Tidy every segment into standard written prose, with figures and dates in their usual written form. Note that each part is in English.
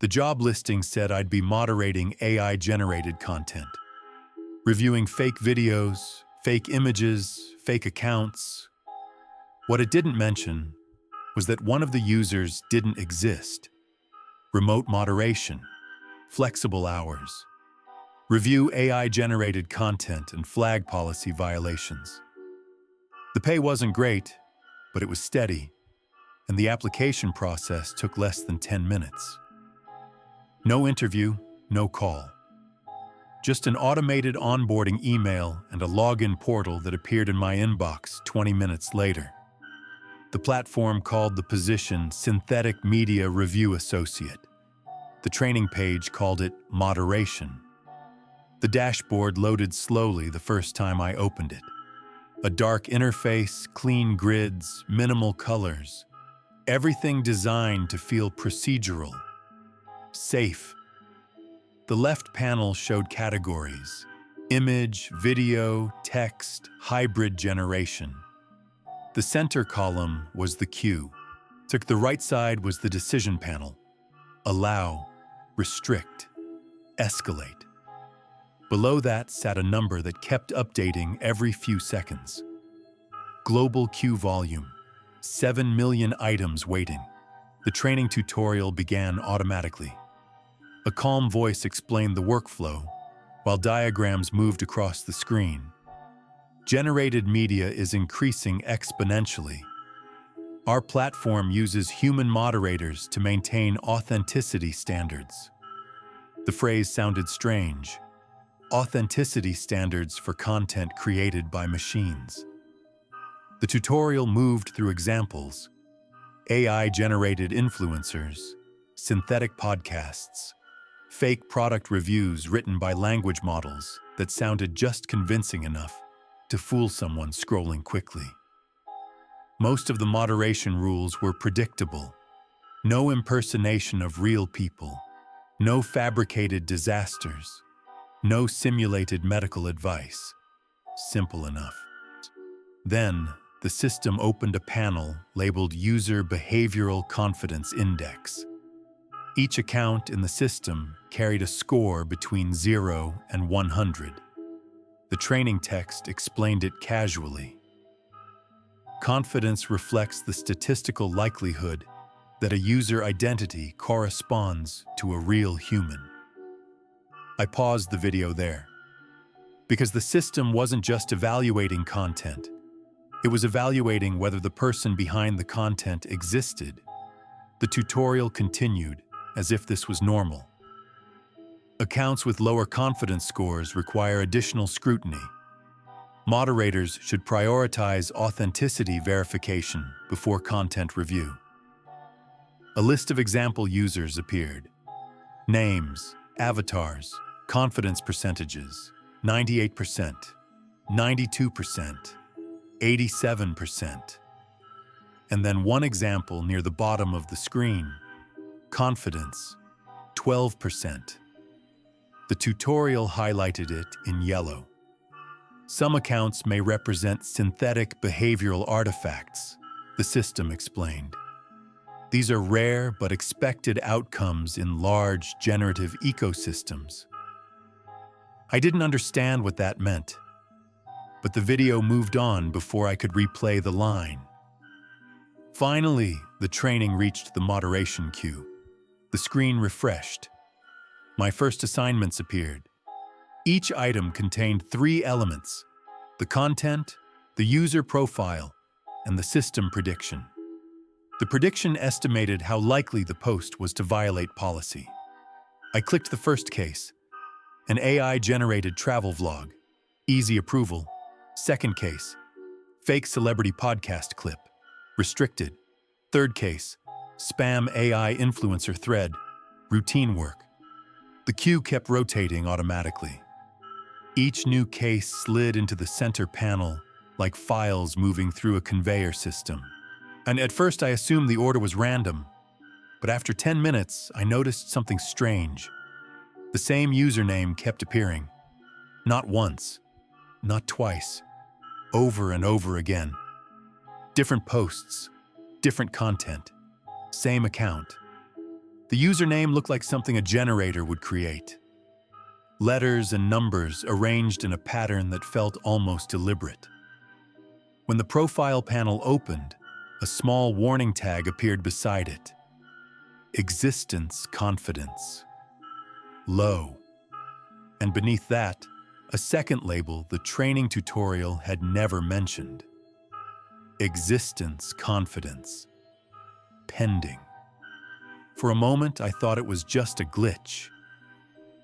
The job listing said I'd be moderating AI-generated content, reviewing fake videos, fake images, fake accounts. What it didn't mention was that one of the users didn't exist. Remote moderation, flexible hours, review AI-generated content and flag policy violations. The pay wasn't great, but it was steady, and the application process took less than 10 minutes. No interview, no call. Just an automated onboarding email and a login portal that appeared in my inbox 20 minutes later. The platform called the position Synthetic Media Review Associate. The training page called it Moderation. The dashboard loaded slowly the first time I opened it. A dark interface, clean grids, minimal colors. Everything designed to feel procedural, safe. The left panel showed categories: image, video, text, hybrid generation. The center column was the queue. To the right side was the decision panel: allow, restrict, escalate. Below that sat a number that kept updating every few seconds. Global queue volume, 7 million items waiting. The training tutorial began automatically. A calm voice explained the workflow, while diagrams moved across the screen. Generated media is increasing exponentially. Our platform uses human moderators to maintain authenticity standards. The phrase sounded strange. Authenticity standards for content created by machines. The tutorial moved through examples: AI-generated influencers, synthetic podcasts, fake product reviews written by language models that sounded just convincing enough to fool someone scrolling quickly. Most of the moderation rules were predictable. No impersonation of real people, no fabricated disasters, no simulated medical advice. Simple enough. Then, the system opened a panel labeled User Behavioral Confidence Index. Each account in the system carried a score between 0 and 100. The training text explained it casually. Confidence reflects the statistical likelihood that a user identity corresponds to a real human. I paused the video there, because the system wasn't just evaluating content. It was evaluating whether the person behind the content existed. The tutorial continued as if this was normal. Accounts with lower confidence scores require additional scrutiny. Moderators should prioritize authenticity verification before content review. A list of example users appeared. Names, avatars, confidence percentages: 98%, 92%, 87%. And then one example near the bottom of the screen: confidence, 12%. The tutorial highlighted it in yellow. Some accounts may represent synthetic behavioral artifacts, the system explained. These are rare but expected outcomes in large generative ecosystems. I didn't understand what that meant, but the video moved on before I could replay the line. Finally, the training reached the moderation queue. The screen refreshed. My first assignments appeared. Each item contained 3 elements: the content, the user profile, and the system prediction. The prediction estimated how likely the post was to violate policy. I clicked the first case: an AI-generated travel vlog, easy approval. Second case: fake celebrity podcast clip, restricted. Third case: spam AI influencer thread, routine work. The queue kept rotating automatically. Each new case slid into the center panel like files moving through a conveyor system. And at first I assumed the order was random, but after 10 minutes I noticed something strange. The same username kept appearing. Not once, not twice, over and over again. Different posts, different content, same account. The username looked like something a generator would create. Letters and numbers arranged in a pattern that felt almost deliberate. When the profile panel opened, a small warning tag appeared beside it. Existence confidence. Low. And beneath that, a second label the training tutorial had never mentioned. Existence confidence. Pending. For a moment, I thought it was just a glitch.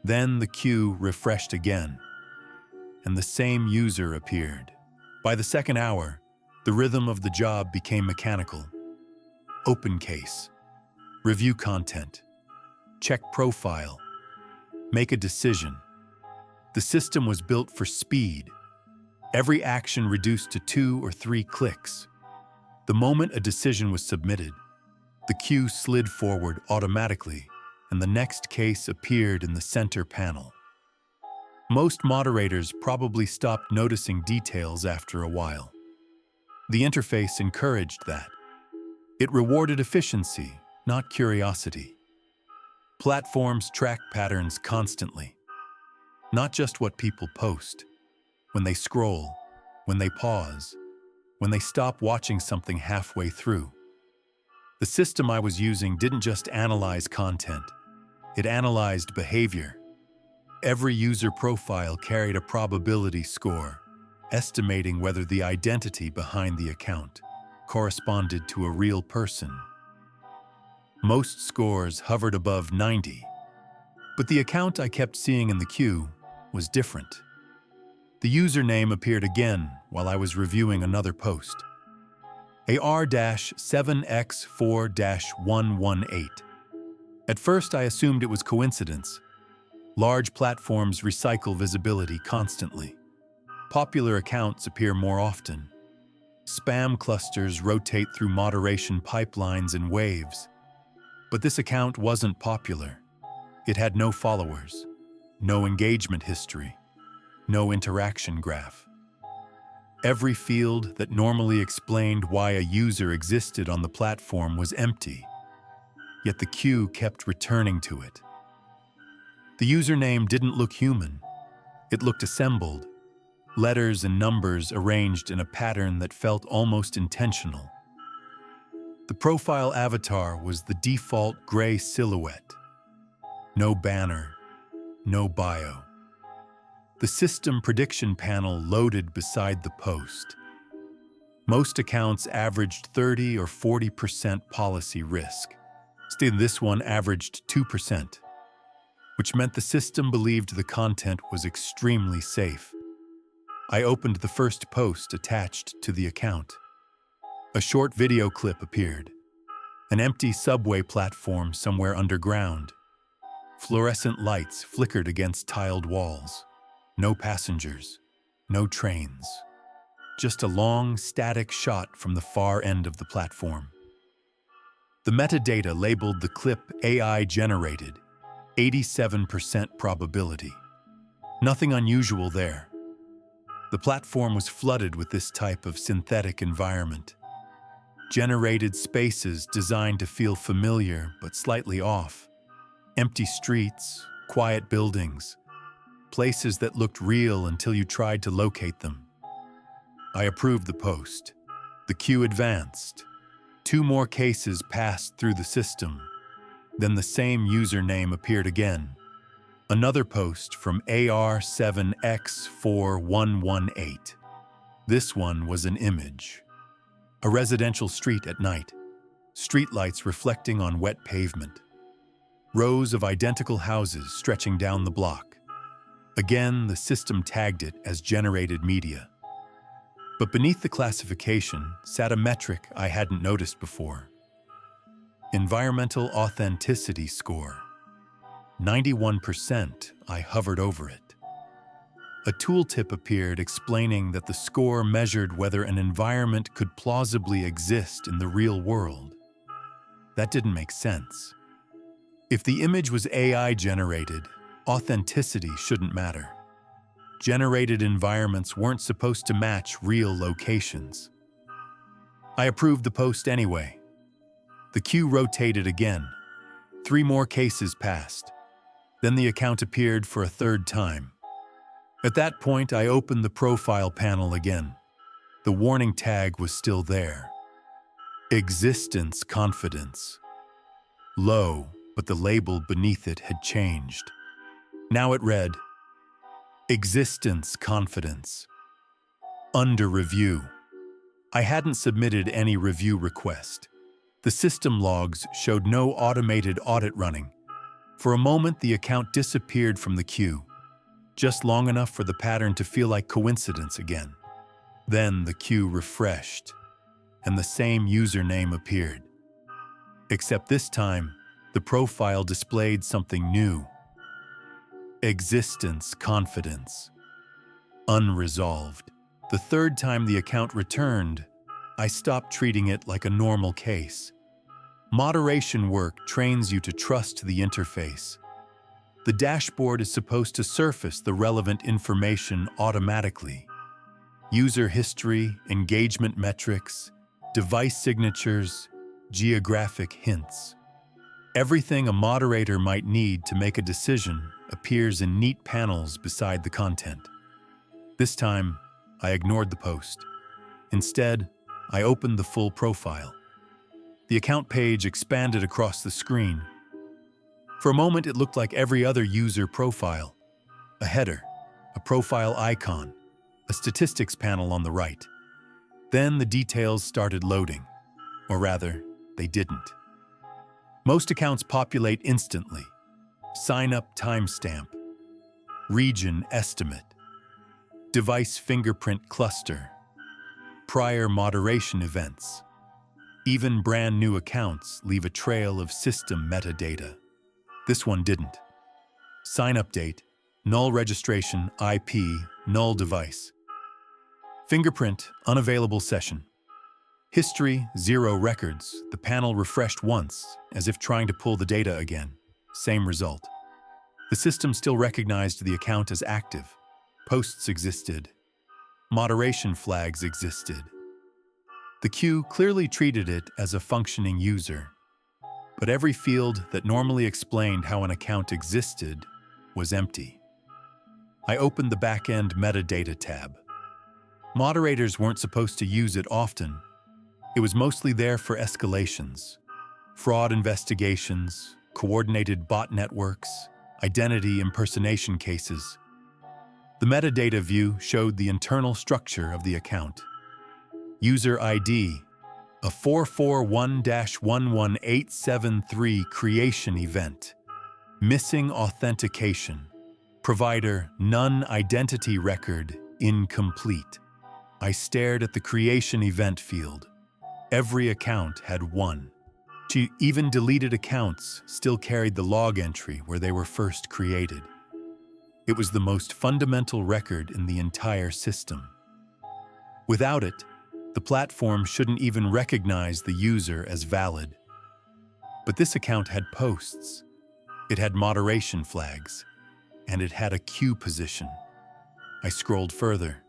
Then the queue refreshed again, and the same user appeared. By the second hour, the rhythm of the job became mechanical. Open case. Review content. Check profile. Make a decision. The system was built for speed. Every action reduced to 2 or 3 clicks. The moment a decision was submitted, the queue slid forward automatically, and the next case appeared in the center panel. Most moderators probably stopped noticing details after a while. The interface encouraged that. It rewarded efficiency, not curiosity. Platforms track patterns constantly. Not just what people post, when they scroll, when they pause, when they stop watching something halfway through. The system I was using didn't just analyze content, it analyzed behavior. Every user profile carried a probability score, estimating whether the identity behind the account corresponded to a real person. Most scores hovered above 90, but the account I kept seeing in the queue was different. The username appeared again while I was reviewing another post. AR-7X4-118. At first, I assumed it was coincidence. Large platforms recycle visibility constantly. Popular accounts appear more often. Spam clusters rotate through moderation pipelines in waves. But this account wasn't popular. It had no followers, no engagement history, no interaction graph. Every field that normally explained why a user existed on the platform was empty, yet the queue kept returning to it. The username didn't look human. It looked assembled, letters and numbers arranged in a pattern that felt almost intentional. The profile avatar was the default gray silhouette. No banner, no bio. The system prediction panel loaded beside the post. Most accounts averaged 30 or 40% policy risk. Still, this one averaged 2%, which meant the system believed the content was extremely safe. I opened the first post attached to the account. A short video clip appeared. An empty subway platform somewhere underground. Fluorescent lights flickered against tiled walls. No passengers, no trains. Just a long, static shot from the far end of the platform. The metadata labeled the clip AI-generated, 87% probability. Nothing unusual there. The platform was flooded with this type of synthetic environment. Generated spaces designed to feel familiar but slightly off. Empty streets, quiet buildings, places that looked real until you tried to locate them. I approved the post. The queue advanced. 2 more cases passed through the system. Then the same username appeared again. Another post from AR-7X4118. This one was an image. A residential street at night. Streetlights reflecting on wet pavement. Rows of identical houses stretching down the block. Again, the system tagged it as generated media. But beneath the classification sat a metric I hadn't noticed before. Environmental authenticity score. 91%, I hovered over it. A tooltip appeared explaining that the score measured whether an environment could plausibly exist in the real world. That didn't make sense. If the image was AI-generated, authenticity shouldn't matter. Generated environments weren't supposed to match real locations. I approved the post anyway. The queue rotated again. 3 more cases passed. Then the account appeared for a third time. At that point, I opened the profile panel again. The warning tag was still there. Existence confidence. Low, but the label beneath it had changed. Now it read, Existence confidence. Under review. I hadn't submitted any review request. The system logs showed no automated audit running. For a moment, the account disappeared from the queue, just long enough for the pattern to feel like coincidence again. Then the queue refreshed, and the same username appeared. Except this time, the profile displayed something new. Existence confidence. Unresolved. The third time the account returned, I stopped treating it like a normal case. Moderation work trains you to trust the interface. The dashboard is supposed to surface the relevant information automatically. User history, engagement metrics, device signatures, geographic hints. Everything a moderator might need to make a decision appears in neat panels beside the content. This time, I ignored the post. Instead, I opened the full profile. The account page expanded across the screen. For a moment, it looked like every other user profile. A header, a profile icon, a statistics panel on the right. Then the details started loading. Or rather, they didn't. Most accounts populate instantly. Sign-up timestamp, region estimate, device fingerprint cluster, prior moderation events. Even brand new accounts leave a trail of system metadata. This one didn't. Sign-up date, null registration, IP, null device. Fingerprint, unavailable session. History, 0 records. The panel refreshed once, as if trying to pull the data again. Same result. The system still recognized the account as active. Posts existed. Moderation flags existed. The queue clearly treated it as a functioning user. But every field that normally explained how an account existed was empty. I opened the back-end metadata tab. Moderators weren't supposed to use it often. It was mostly there for escalations, fraud investigations, coordinated bot networks, identity impersonation cases. The metadata view showed the internal structure of the account. User ID, a 441-11873 creation event. Missing authentication. Provider, none identity record, incomplete. I stared at the creation event field. Every account had one. Even deleted accounts still carried the log entry where they were first created. It was the most fundamental record in the entire system. Without it, the platform shouldn't even recognize the user as valid. But this account had posts. It had moderation flags, and it had a queue position. I scrolled further.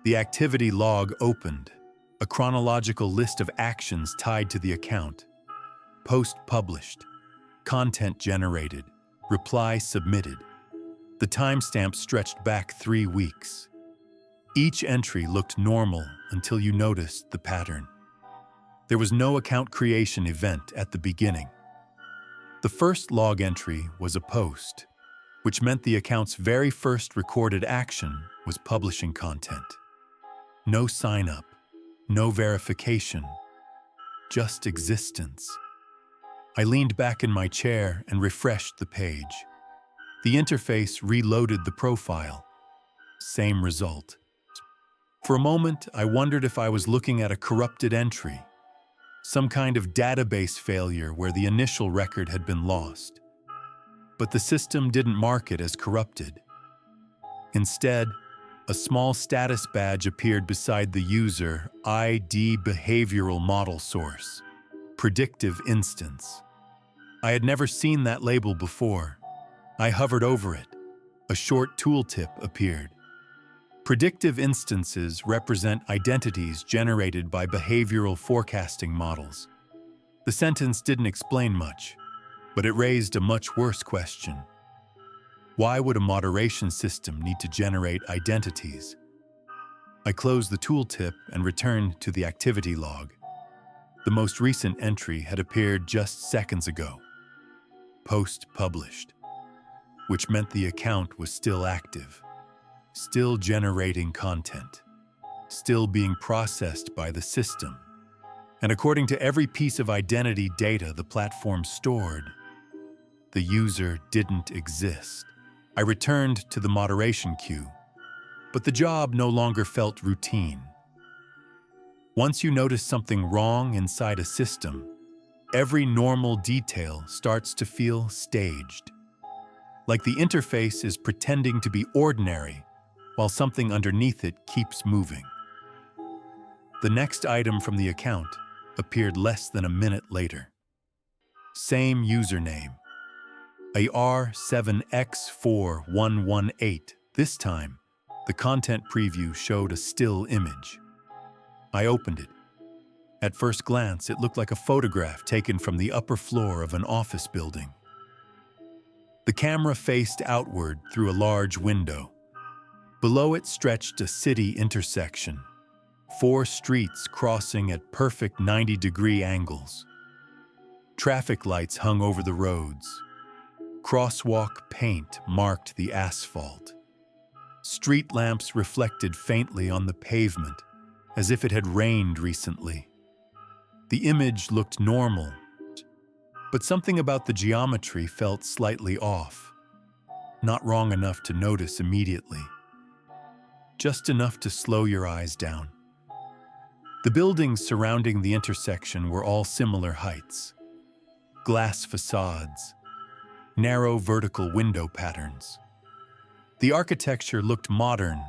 The activity log opened, a chronological list of actions tied to the account. Post published, content generated, reply submitted. The timestamp stretched back 3 weeks. Each entry looked normal until you noticed the pattern. There was no account creation event at the beginning. The first log entry was a post, which meant the account's very first recorded action was publishing content. No sign-up, no verification, just existence. I leaned back in my chair and refreshed the page. The interface reloaded the profile. Same result. For a moment, I wondered if I was looking at a corrupted entry, some kind of database failure where the initial record had been lost. But the system didn't mark it as corrupted. Instead, a small status badge appeared beside the user ID behavioral model source, predictive instance. I had never seen that label before. I hovered over it. A short tooltip appeared. Predictive instances represent identities generated by behavioral forecasting models. The sentence didn't explain much. But it raised a much worse question. Why would a moderation system need to generate identities? I closed the tooltip and returned to the activity log. The most recent entry had appeared just seconds ago. Post published, which meant the account was still active, still generating content, still being processed by the system. And according to every piece of identity data the platform stored, the user didn't exist. I returned to the moderation queue, but the job no longer felt routine. Once you notice something wrong inside a system, every normal detail starts to feel staged. Like the interface is pretending to be ordinary while something underneath it keeps moving. The next item from the account appeared less than a minute later. Same username, AR7X4118. This time, the content preview showed a still image. I opened it. At first glance, it looked like a photograph taken from the upper floor of an office building. The camera faced outward through a large window. Below it stretched a city intersection, 4 streets crossing at perfect 90-degree angles. Traffic lights hung over the roads. Crosswalk paint marked the asphalt. Street lamps reflected faintly on the pavement, as if it had rained recently. The image looked normal, but something about the geometry felt slightly off. Not wrong enough to notice immediately. Just enough to slow your eyes down. The buildings surrounding the intersection were all similar heights. Glass facades, narrow vertical window patterns. The architecture looked modern,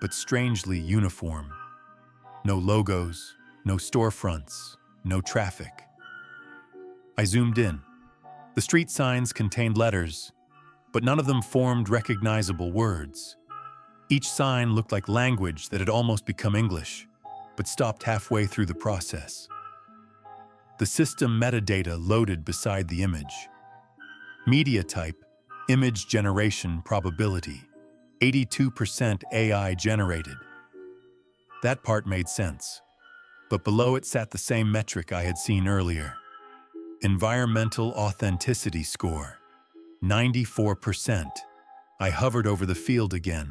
but strangely uniform. No logos, no storefronts, no traffic. I zoomed in. The street signs contained letters, but none of them formed recognizable words. Each sign looked like language that had almost become English, but stopped halfway through the process. The system metadata loaded beside the image. Media type, image generation probability, 82% AI generated. That part made sense, but below it sat the same metric I had seen earlier. Environmental authenticity score, 94%. I hovered over the field again.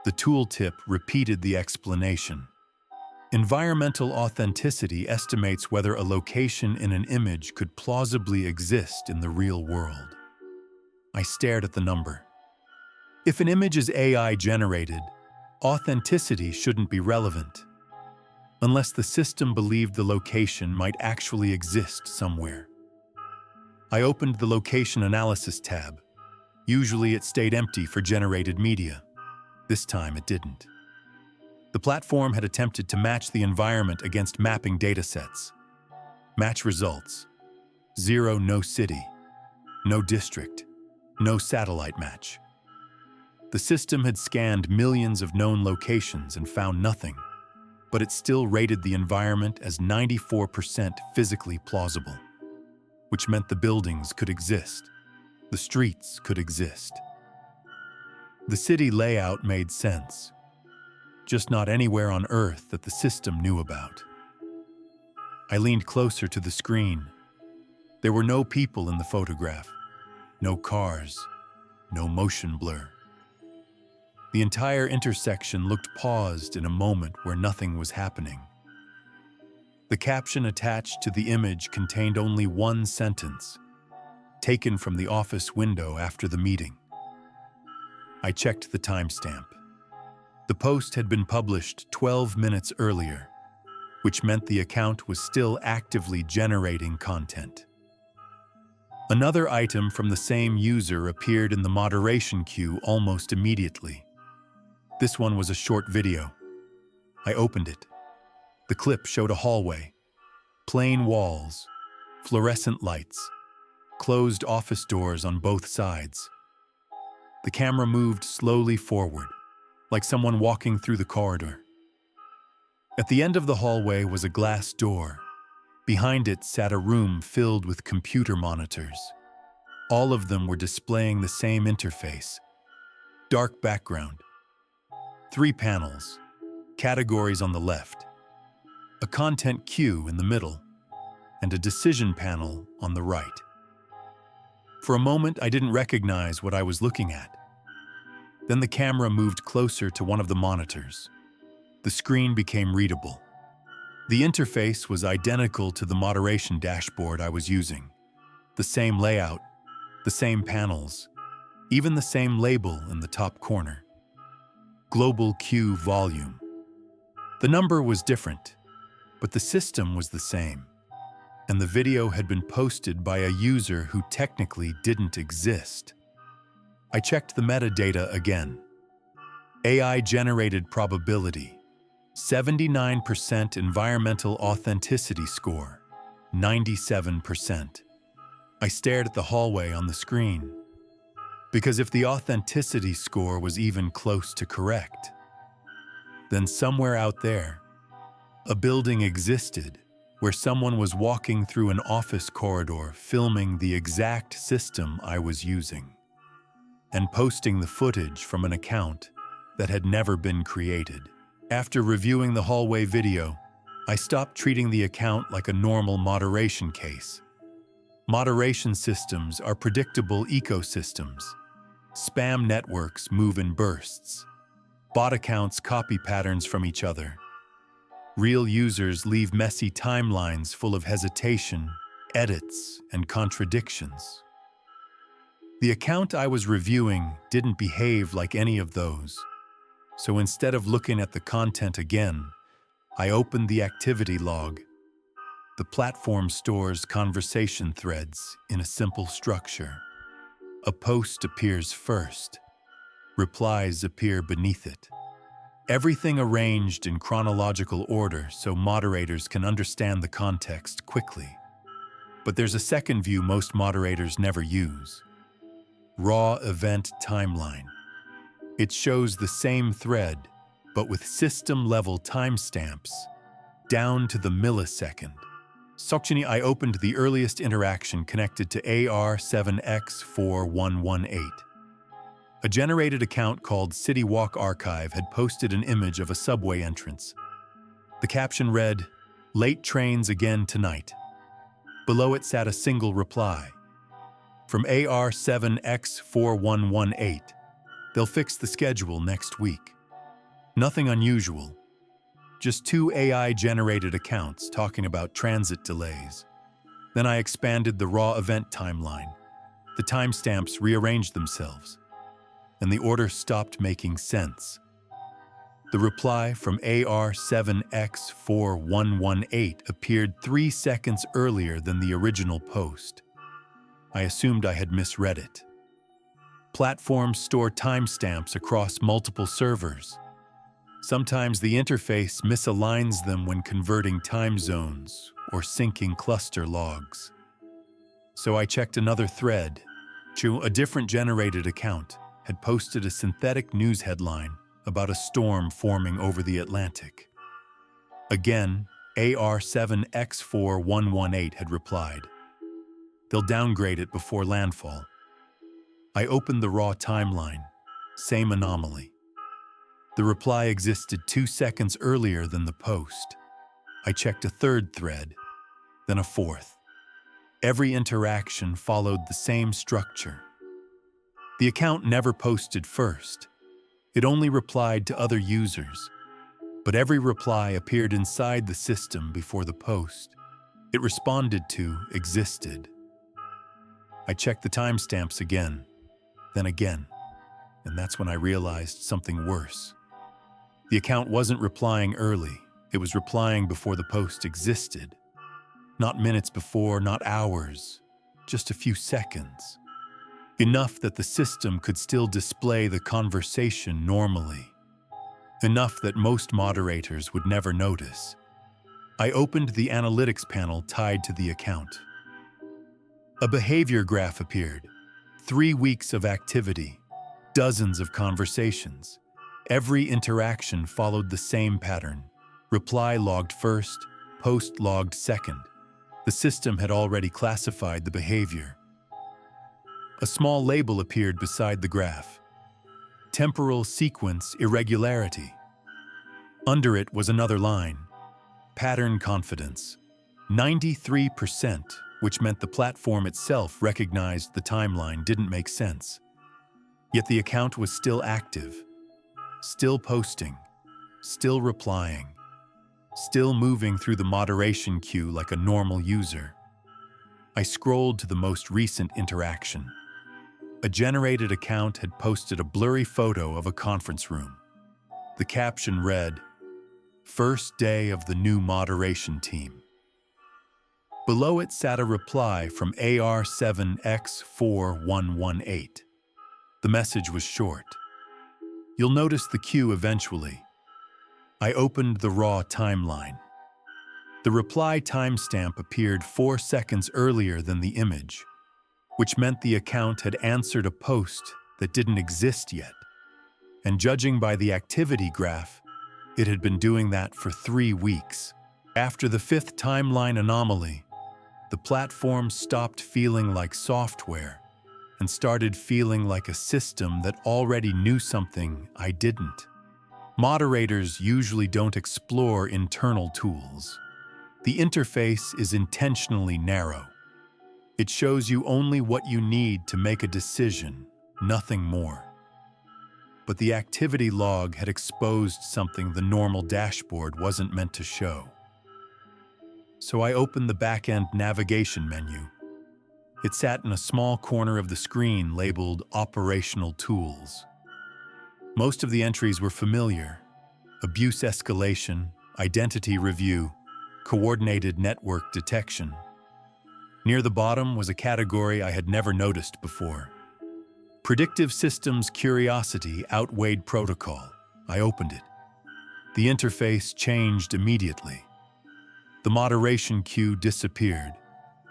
The tooltip repeated the explanation. Environmental authenticity estimates whether a location in an image could plausibly exist in the real world. I stared at the number. If an image is AI generated, authenticity shouldn't be relevant, unless the system believed the location might actually exist somewhere. I opened the Location Analysis tab. Usually it stayed empty for generated media. This time it didn't. The platform had attempted to match the environment against mapping datasets. Match results. 0 no city, no district, no satellite match. The system had scanned millions of known locations and found nothing, but it still rated the environment as 94% physically plausible, which meant the buildings could exist, the streets could exist. The city layout made sense, just not anywhere on Earth that the system knew about. I leaned closer to the screen. There were no people in the photograph, no cars, no motion blur. The entire intersection looked paused in a moment where nothing was happening. The caption attached to the image contained only one sentence, taken from the office window after the meeting. I checked the timestamp. The post had been published 12 minutes earlier, which meant the account was still actively generating content. Another item from the same user appeared in the moderation queue almost immediately. This one was a short video. I opened it. The clip showed a hallway, plain walls, fluorescent lights, closed office doors on both sides. The camera moved slowly forward, like someone walking through the corridor. At the end of the hallway was a glass door. Behind it sat a room filled with computer monitors. All of them were displaying the same interface. Dark background. 3 panels. Categories on the left. A content queue in the middle. And a decision panel on the right. For a moment, I didn't recognize what I was looking at. Then the camera moved closer to one of the monitors. The screen became readable. The interface was identical to the moderation dashboard I was using. The same layout, the same panels, even the same label in the top corner. Global queue volume. The number was different, but the system was the same. And the video had been posted by a user who technically didn't exist. I checked the metadata again. AI-generated probability, 79% environmental authenticity score, 97%. I stared at the hallway on the screen. Because if the authenticity score was even close to correct, then somewhere out there, a building existed where someone was walking through an office corridor filming the exact system I was using and posting the footage from an account that had never been created. After reviewing the hallway video, I stopped treating the account like a normal moderation case. Moderation systems are predictable ecosystems. Spam networks move in bursts. Bot accounts copy patterns from each other. Real users leave messy timelines full of hesitation, edits, and contradictions. The account I was reviewing didn't behave like any of those, so instead of looking at the content again, I opened the activity log. The platform stores conversation threads in a simple structure. A post appears first. Replies appear beneath it. Everything arranged in chronological order so moderators can understand the context quickly. But there's a second view most moderators never use. Raw event timeline. It shows the same thread, but with system-level timestamps, down to the millisecond. Sokchini, I opened the earliest interaction connected to AR7X4118. A generated account called City Walk Archive had posted an image of a subway entrance. The caption read, "Late trains again tonight." Below it sat a single reply. From AR7X4118, "They'll fix the schedule next week." Nothing unusual. Just 2 AI-generated accounts talking about transit delays. Then I expanded the raw event timeline. The timestamps rearranged themselves, and the order stopped making sense. The reply from AR7X4118 appeared 3 seconds earlier than the original post. I assumed I had misread it. Platforms store timestamps across multiple servers. Sometimes the interface misaligns them when converting time zones or syncing cluster logs. So I checked another thread. A different generated account had posted a synthetic news headline about a storm forming over the Atlantic. Again, AR7X4118 had replied, "They'll downgrade it before landfall." I opened the raw timeline. Same anomaly. The reply existed 2 seconds earlier than the post. I checked a third thread, then a fourth. Every interaction followed the same structure. The account never posted first. It only replied to other users. But every reply appeared inside the system before the post. It responded to existed. I checked the timestamps again, then again, and that's when I realized something worse. The account wasn't replying early. It was replying before the post existed. Not minutes before, not hours, just a few seconds. Enough that the system could still display the conversation normally. Enough that most moderators would never notice. I opened the analytics panel tied to the account. A behavior graph appeared. 3 weeks of activity, dozens of conversations. Every interaction followed the same pattern. Reply logged first, post logged second. The system had already classified the behavior. A small label appeared beside the graph. Temporal sequence irregularity. Under it was another line. Pattern confidence. 93%, which meant the platform itself recognized the timeline didn't make sense. Yet the account was still active, still posting, still replying, still moving through the moderation queue like a normal user. I scrolled to the most recent interaction. A generated account had posted a blurry photo of a conference room. The caption read, "First day of the new moderation team." Below it sat a reply from AR7X4118. The message was short. "You'll notice the queue eventually." I opened the raw timeline. The reply timestamp appeared 4 seconds earlier than the image, which meant the account had answered a post that didn't exist yet. And judging by the activity graph, it had been doing that for 3 weeks. After the 5th timeline anomaly, the platform stopped feeling like software and started feeling like a system that already knew something I didn't. Moderators usually don't explore internal tools. The interface is intentionally narrow. It shows you only what you need to make a decision, nothing more. But the activity log had exposed something the normal dashboard wasn't meant to show. So I opened the back-end navigation menu. It sat in a small corner of the screen labeled Operational Tools. Most of the entries were familiar: abuse escalation, identity review, coordinated network detection. Near the bottom was a category I had never noticed before. Predictive systems curiosity outweighed protocol. I opened it. The interface changed immediately. The moderation queue disappeared,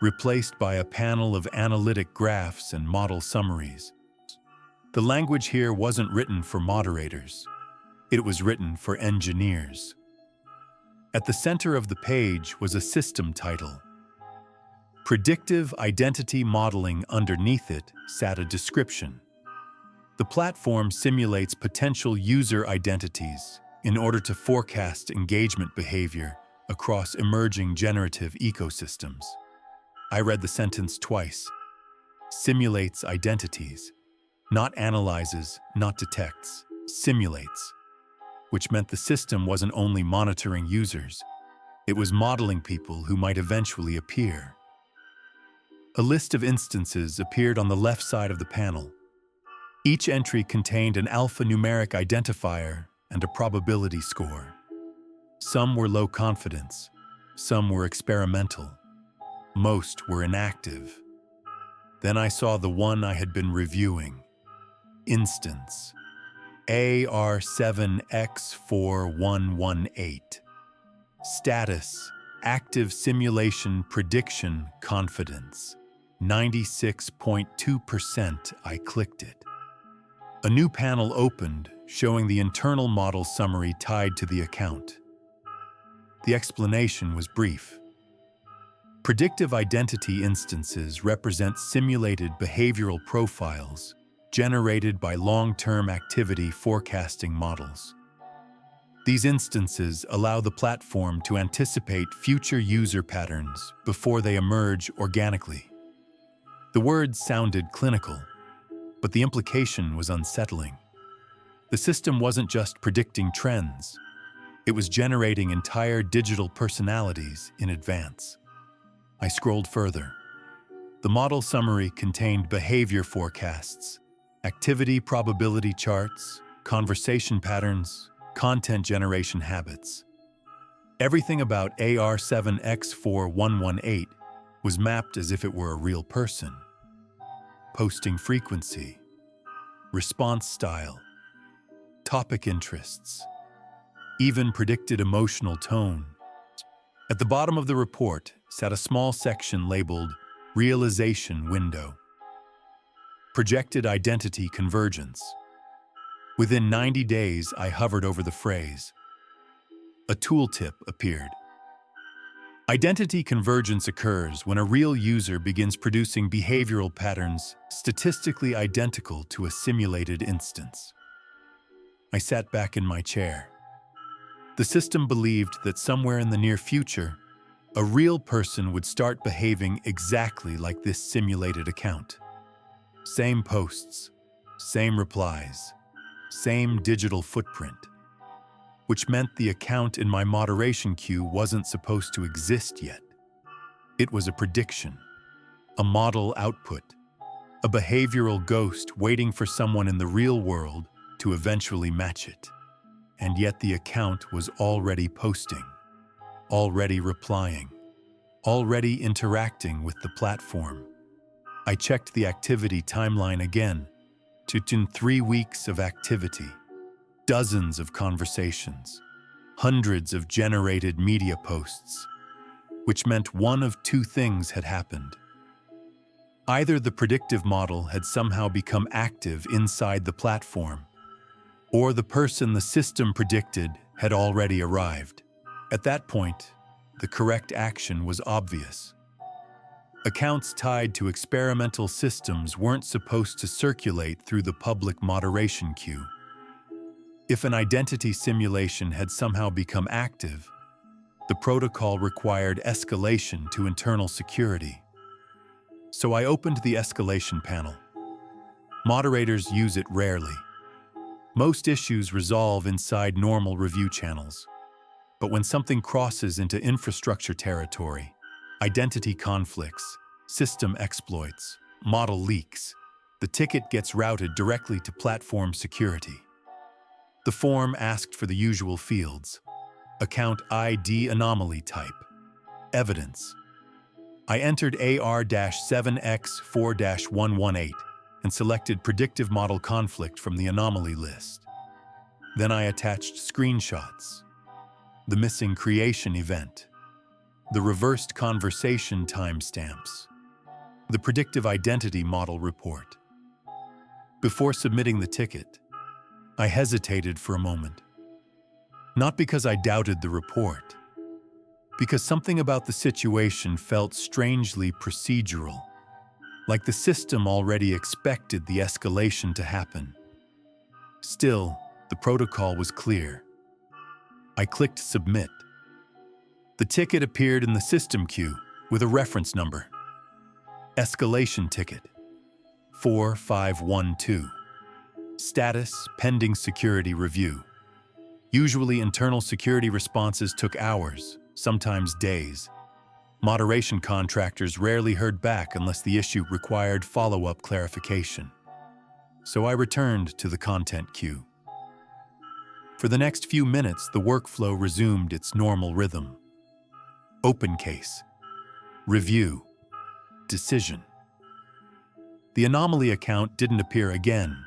replaced by a panel of analytic graphs and model summaries. The language here wasn't written for moderators. It was written for engineers. At the center of the page was a system title. Predictive Identity Modeling. Underneath it sat a description. The platform simulates potential user identities in order to forecast engagement behavior across emerging generative ecosystems. I read the sentence twice. Simulates identities. Not analyzes, not detects. Simulates. Which meant the system wasn't only monitoring users, it was modeling people who might eventually appear. A list of instances appeared on the left side of the panel. Each entry contained an alphanumeric identifier and a probability score. Some were low confidence, some were experimental, most were inactive. Then I saw the one I had been reviewing. Instance AR7X4118. Status: active simulation prediction confidence. 96.2%. I clicked it. A new panel opened, showing the internal model summary tied to the account. The explanation was brief. Predictive identity instances represent simulated behavioral profiles generated by long-term activity forecasting models. These instances allow the platform to anticipate future user patterns before they emerge organically. The words sounded clinical, but the implication was unsettling. The system wasn't just predicting trends, it was generating entire digital personalities in advance. I scrolled further. The model summary contained behavior forecasts, activity probability charts, conversation patterns, content generation habits. Everything about AR7X4118 was mapped as if it were a real person. Posting frequency, response style, topic interests, even predicted emotional tone. At the bottom of the report sat a small section labeled Realization Window. Projected identity convergence. Within 90 days, I hovered over the phrase. A tooltip appeared. Identity convergence occurs when a real user begins producing behavioral patterns statistically identical to a simulated instance. I sat back in my chair. The system believed that somewhere in the near future, a real person would start behaving exactly like this simulated account. Same posts, same replies, same digital footprint, which meant the account in my moderation queue wasn't supposed to exist yet. It was a prediction, a model output, a behavioral ghost waiting for someone in the real world to eventually match it. And yet the account was already posting, already replying, already interacting with the platform. I checked the activity timeline again. In 3 weeks of activity, dozens of conversations, hundreds of generated media posts, which meant one of two things had happened. Either the predictive model had somehow become active inside the platform, or the person the system predicted had already arrived. At that point, the correct action was obvious. Accounts tied to experimental systems weren't supposed to circulate through the public moderation queue. If an identity simulation had somehow become active, the protocol required escalation to internal security. So I opened the escalation panel. Moderators use it rarely. Most issues resolve inside normal review channels. But when something crosses into infrastructure territory, identity conflicts, system exploits, model leaks, the ticket gets routed directly to platform security. The form asked for the usual fields: account ID anomaly type, evidence. I entered AR-7X4-118 and selected predictive model conflict from the anomaly list. Then I attached screenshots, the missing creation event, the reversed conversation timestamps, the predictive identity model report. Before submitting the ticket, I hesitated for a moment. Not because I doubted the report, because something about the situation felt strangely procedural, like the system already expected the escalation to happen. Still, the protocol was clear. I clicked submit. The ticket appeared in the system queue with a reference number. Escalation ticket 4512. Status pending security review. Usually internal security responses took hours, sometimes days. Moderation contractors rarely heard back unless the issue required follow-up clarification. So I returned to the content queue. For the next few minutes, the workflow resumed its normal rhythm. Open case, review, decision. The anomaly account didn't appear again,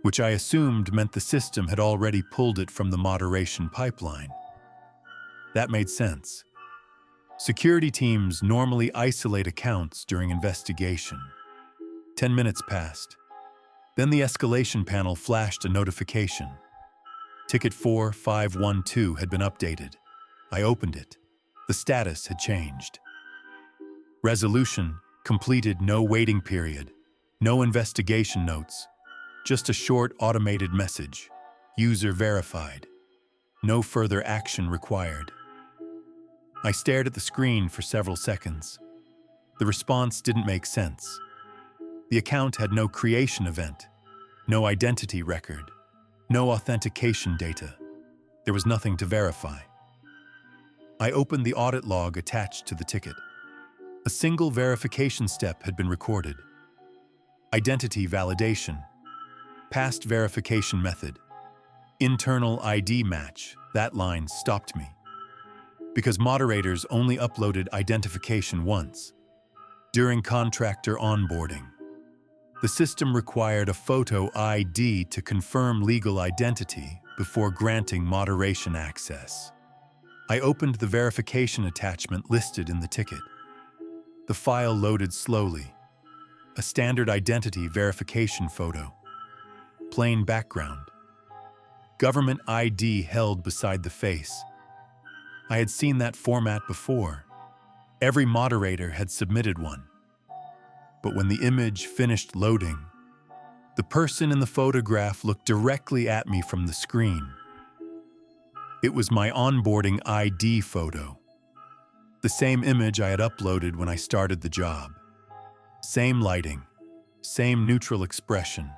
which I assumed meant the system had already pulled it from the moderation pipeline. That made sense. Security teams normally isolate accounts during investigation. 10 minutes passed. Then the escalation panel flashed a notification. Ticket 4512 had been updated. I opened it. The status had changed. Resolution completed, no waiting period, no investigation notes, just a short automated message. User verified. No further action required. I stared at the screen for several seconds. The response didn't make sense. The account had no creation event, no identity record, no authentication data. There was nothing to verify. I opened the audit log attached to the ticket. A single verification step had been recorded. Identity validation. Past verification method. Internal ID match. That line stopped me. Because moderators only uploaded identification once. During contractor onboarding. The system required a photo ID to confirm legal identity before granting moderation access. I opened the verification attachment listed in the ticket. The file loaded slowly. A standard identity verification photo. Plain background. Government ID held beside the face. I had seen that format before, Every moderator had submitted one. But when the image finished loading, the person in the photograph looked directly at me from the screen. It was my onboarding ID photo. The same image I had uploaded when I started the job. Same lighting, same neutral expression,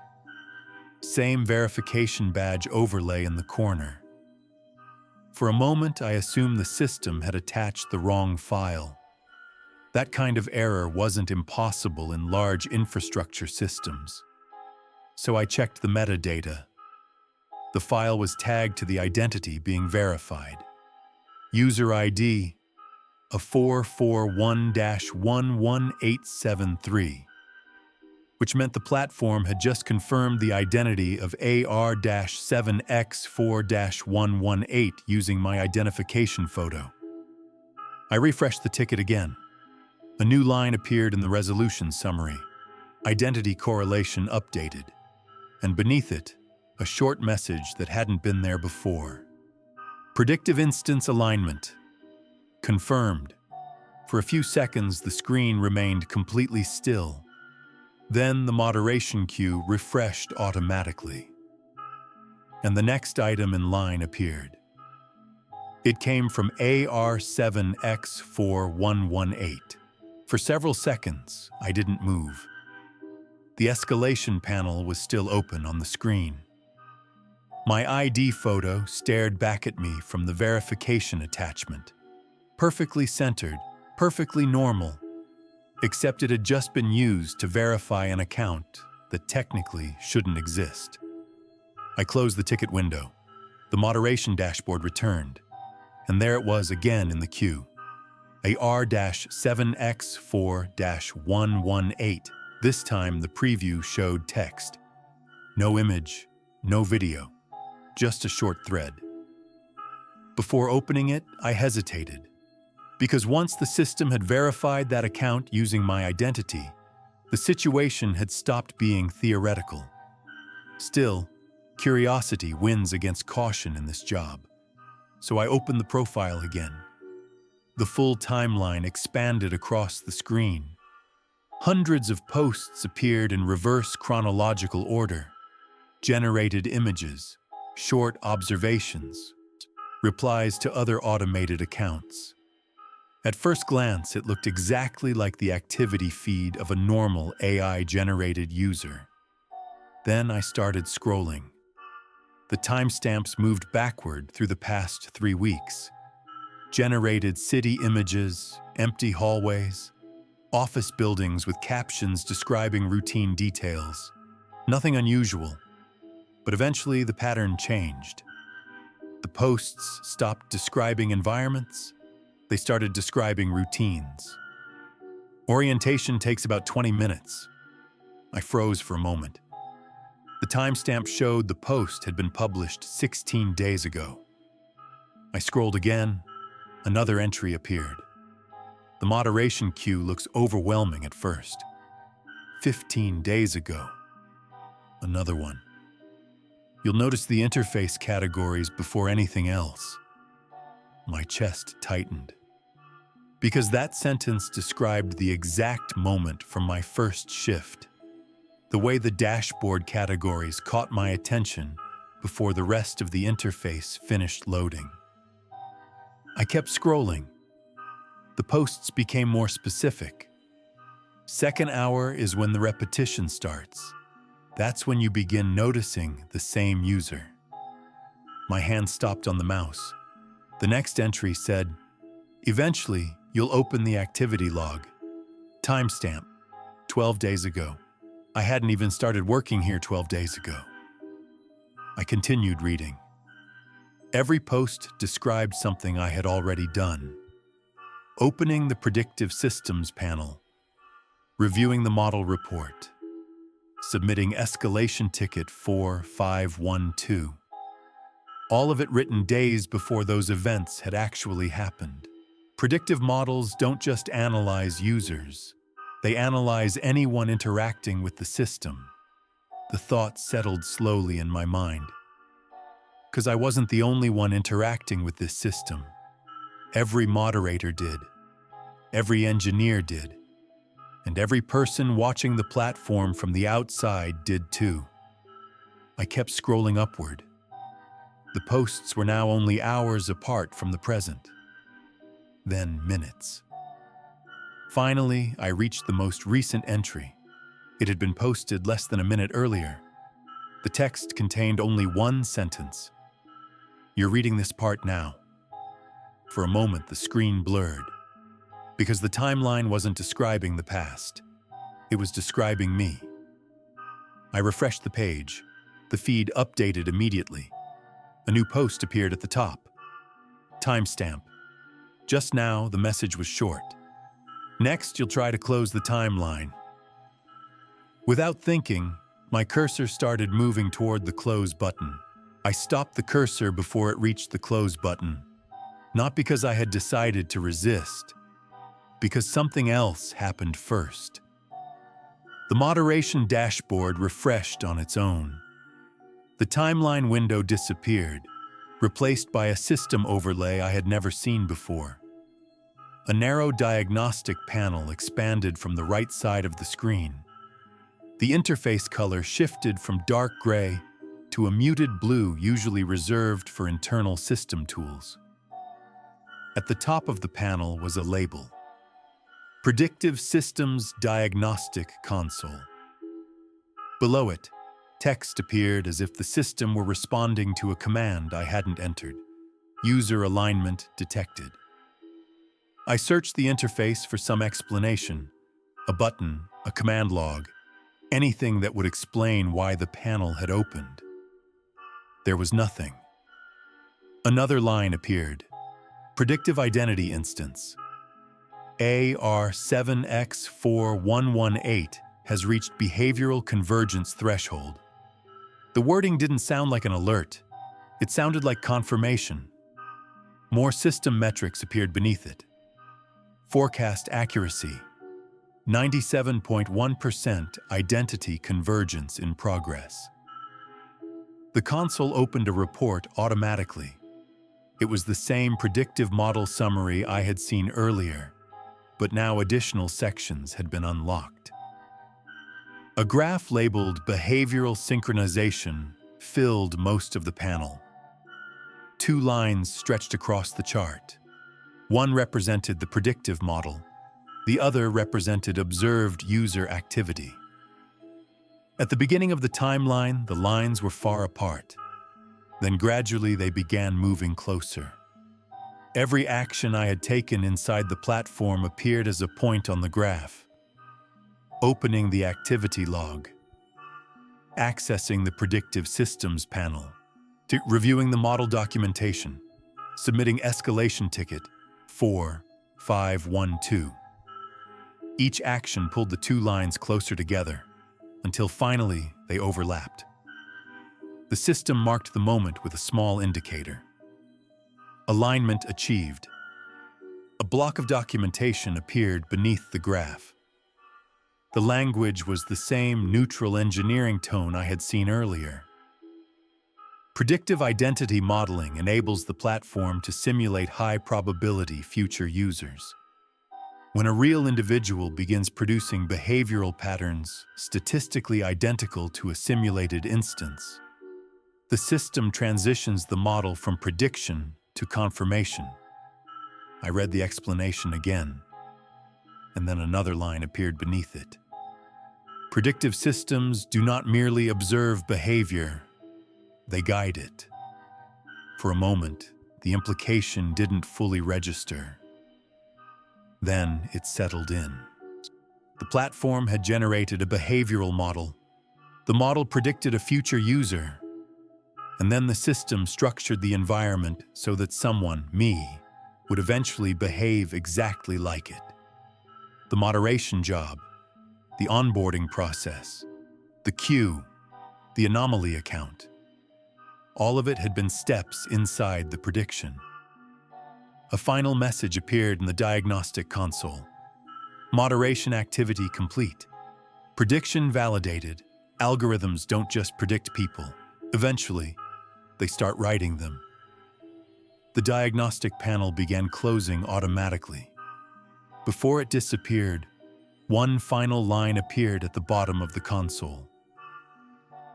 same verification badge overlay in the corner. For a moment, I assumed the system had attached the wrong file. That kind of error wasn't impossible in large infrastructure systems. So I checked the metadata. The file was tagged to the identity being verified. User ID, a 441-11873, which meant the platform had just confirmed the identity of AR-7X4-118 using my identification photo. I refreshed the ticket again. A new line appeared in the resolution summary. Identity correlation updated. And beneath it, a short message that hadn't been there before. Predictive instance alignment. Confirmed. For a few seconds, the screen remained completely still. Then the moderation queue refreshed automatically. And the next item in line appeared. It came from AR-7X4118. For several seconds, I didn't move. The escalation panel was still open on the screen. My ID photo stared back at me from the verification attachment. Perfectly centered, perfectly normal, except it had just been used to verify an account that technically shouldn't exist. I closed the ticket window. The moderation dashboard returned, and there it was again in the queue. AR-7X4-118. This time the preview showed text. No image, no video, just a short thread. Before opening it, I hesitated, because once the system had verified that account using my identity, the situation had stopped being theoretical. Still, curiosity wins against caution in this job. So I opened the profile again. The full timeline expanded across the screen. Hundreds of posts appeared in reverse chronological order. Generated images, short observations, replies to other automated accounts. At first glance, it looked exactly like the activity feed of a normal AI-generated user. Then I started scrolling. The timestamps moved backward through the past 3 weeks. Generated city images, empty hallways, office buildings with captions describing routine details. Nothing unusual, but eventually the pattern changed. The posts stopped describing environments. They started describing routines. Orientation takes about 20 minutes. I froze for a moment. The timestamp showed the post had been published 16 days ago. I scrolled again. Another entry appeared. The moderation queue looks overwhelming at first. 15 days ago. Another one. You'll notice the interface categories before anything else. My chest tightened. Because that sentence described the exact moment from my first shift. The way the dashboard categories caught my attention before the rest of the interface finished loading. I kept scrolling. The posts became more specific. Second hour is when the repetition starts. That's when you begin noticing the same user. My hand stopped on the mouse. The next entry said, "Eventually, you'll open the activity log. Timestamp, 12 days ago. I hadn't even started working here 12 days ago." I continued reading. Every post described something I had already done. Opening the predictive systems panel, reviewing the model report, submitting escalation ticket 4512. All of it written days before those events had actually happened. Predictive models don't just analyze users. They analyze anyone interacting with the system. The thought settled slowly in my mind. Because I wasn't the only one interacting with this system. Every moderator did. Every engineer did. And every person watching the platform from the outside did too. I kept scrolling upward. The posts were now only hours apart from the present. Then minutes. Finally, I reached the most recent entry. It had been posted less than a minute earlier. The text contained only one sentence. "You're reading this part now." For a moment, the screen blurred, because the timeline wasn't describing the past. It was describing me. I refreshed the page. The feed updated immediately. A new post appeared at the top. Timestamp. Just now, the message was short. "Next, you'll try to close the timeline." Without thinking, my cursor started moving toward the close button. I stopped the cursor before it reached the close button. Not because I had decided to resist, because something else happened first. The moderation dashboard refreshed on its own. The timeline window disappeared, replaced by a system overlay I had never seen before. A narrow diagnostic panel expanded from the right side of the screen. The interface color shifted from dark gray to a muted blue usually reserved for internal system tools. At the top of the panel was a label. Predictive Systems Diagnostic Console. Below it, text appeared as if the system were responding to a command I hadn't entered. User alignment detected. I searched the interface for some explanation. A button, a command log, anything that would explain why the panel had opened. There was nothing. Another line appeared. Predictive Identity Instance. AR7X4118 has reached behavioral convergence threshold. The wording didn't sound like an alert. It sounded like confirmation. More system metrics appeared beneath it. Forecast accuracy. 97.1% identity convergence in progress. The console opened a report automatically. It was the same predictive model summary I had seen earlier, but now additional sections had been unlocked. A graph labeled Behavioral Synchronization filled most of the panel. 2 lines stretched across the chart. One represented the predictive model. The other represented observed user activity. At the beginning of the timeline, the lines were far apart. Then gradually they began moving closer. Every action I had taken inside the platform appeared as a point on the graph. Opening the activity log. Accessing the predictive systems panel. Reviewing the model documentation. Submitting escalation ticket 4512. Each action pulled the 2 lines closer together, until finally they overlapped. The system marked the moment with a small indicator. Alignment achieved. A block of documentation appeared beneath the graph. The language was the same neutral engineering tone I had seen earlier. Predictive identity modeling enables the platform to simulate high-probability future users. When a real individual begins producing behavioral patterns statistically identical to a simulated instance, the system transitions the model from prediction to confirmation. I read the explanation again, and then another line appeared beneath it. Predictive systems do not merely observe behavior, they guide it. For a moment, the implication didn't fully register. Then it settled in. The platform had generated a behavioral model. The model predicted a future user. And then the system structured the environment so that someone, me, would eventually behave exactly like it. The moderation job, the onboarding process, the queue, the anomaly account. All of it had been steps inside the prediction. A final message appeared in the diagnostic console. Moderation activity complete. Prediction validated. Algorithms don't just predict people. Eventually, they start writing them. The diagnostic panel began closing automatically. Before it disappeared, one final line appeared at the bottom of the console.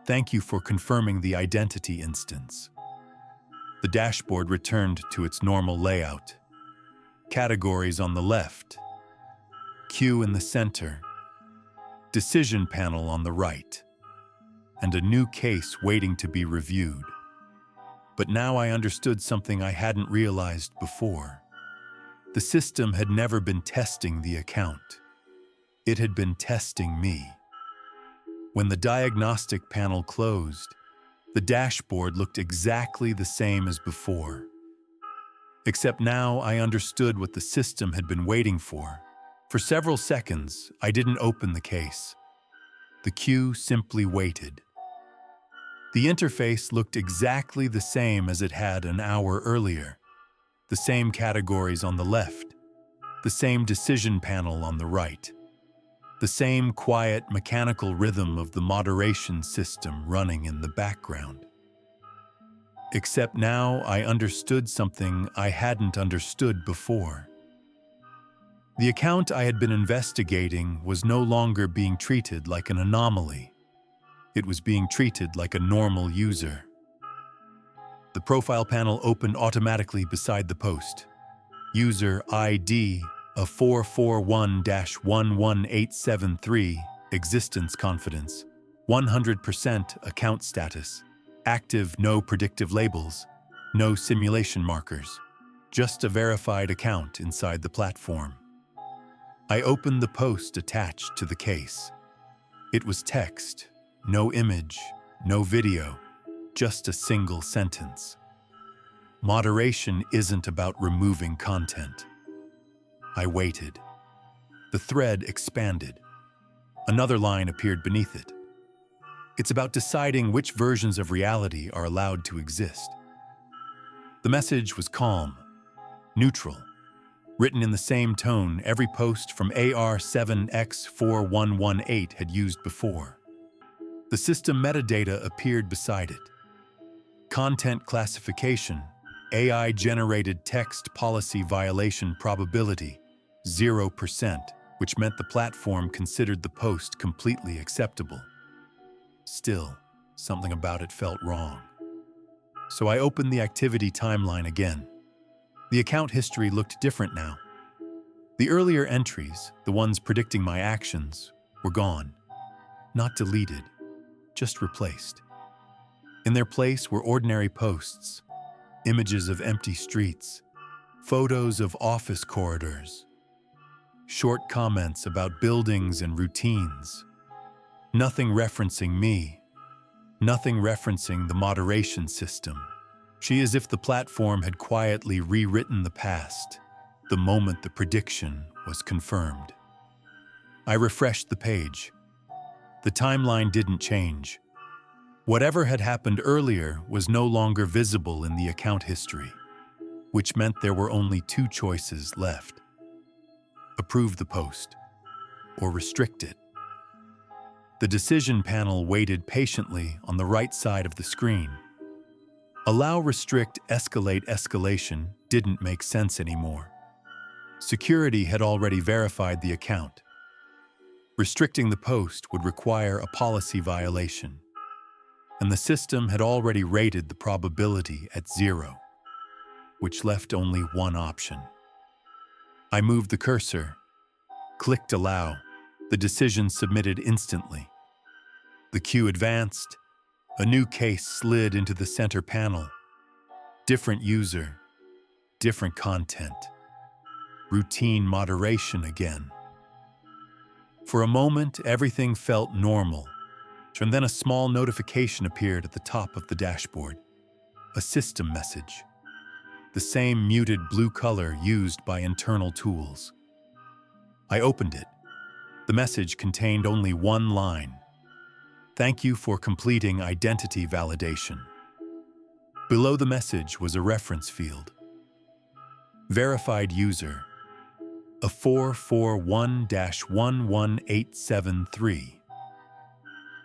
"Thank you for confirming the identity instance." The dashboard returned to its normal layout. Categories on the left, queue in the center, decision panel on the right, and a new case waiting to be reviewed. But now I understood something I hadn't realized before. The system had never been testing the account. It had been testing me. When the diagnostic panel closed, the dashboard looked exactly the same as before. Except now I understood what the system had been waiting for. For several seconds, I didn't open the case. The queue simply waited. The interface looked exactly the same as it had an hour earlier. The same categories on the left, the same decision panel on the right, the same quiet mechanical rhythm of the moderation system running in the background. Except now I understood something I hadn't understood before. The account I had been investigating was no longer being treated like an anomaly. It was being treated like a normal user. The profile panel opened automatically beside the post. User ID of 441-11873, existence confidence, 100% account status, active, no predictive labels, no simulation markers, just a verified account inside the platform. I opened the post attached to the case. It was text, no image, no video, just a single sentence. Moderation isn't about removing content. I waited. The thread expanded. Another line appeared beneath it. It's about deciding which versions of reality are allowed to exist. The message was calm, neutral, written in the same tone every post from AR7X4118 had used before. The system metadata appeared beside it. Content classification, AI-generated text policy violation probability, 0%, which meant the platform considered the post completely acceptable. Still, something about it felt wrong. So I opened the activity timeline again. The account history looked different now. The earlier entries, the ones predicting my actions, were gone. Not deleted, just replaced. In their place were ordinary posts, images of empty streets, photos of office corridors, short comments about buildings and routines. Nothing referencing me, nothing referencing the moderation system. She as if the platform had quietly rewritten the past, the moment the prediction was confirmed. I refreshed the page. The timeline didn't change. Whatever had happened earlier was no longer visible in the account history, which meant there were only two choices left. Approve the post, or restrict it. The decision panel waited patiently on the right side of the screen. Allow, restrict, escalate, escalation didn't make sense anymore. Security had already verified the account. Restricting the post would require a policy violation, and the system had already rated the probability at 0, which left only one option. I moved the cursor, clicked allow. The decision submitted instantly. The queue advanced. A new case slid into the center panel. Different user, different content. Routine moderation again. For a moment, everything felt normal, and then a small notification appeared at the top of the dashboard. A system message. The same muted blue color used by internal tools. I opened it. The message contained only one line. Thank you for completing identity validation. Below the message was a reference field. Verified user, a 441-11873.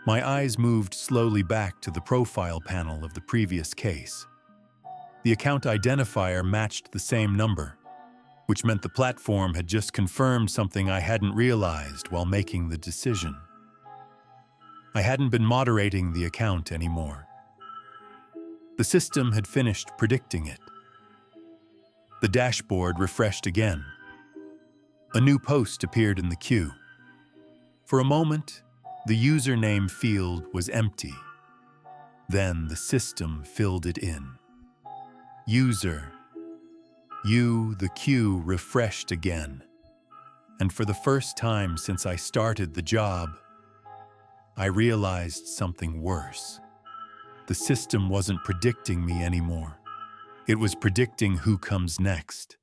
My eyes moved slowly back to the profile panel of the previous case. The account identifier matched the same number. which meant the platform had just confirmed something I hadn't realized while making the decision. I hadn't been moderating the account anymore. The system had finished predicting it. The dashboard refreshed again. A new post appeared in the queue. For a moment, the username field was empty. Then the system filled it in. User. The queue refreshed again. And for the first time since I started the job, I realized something worse. The system wasn't predicting me anymore. It was predicting who comes next.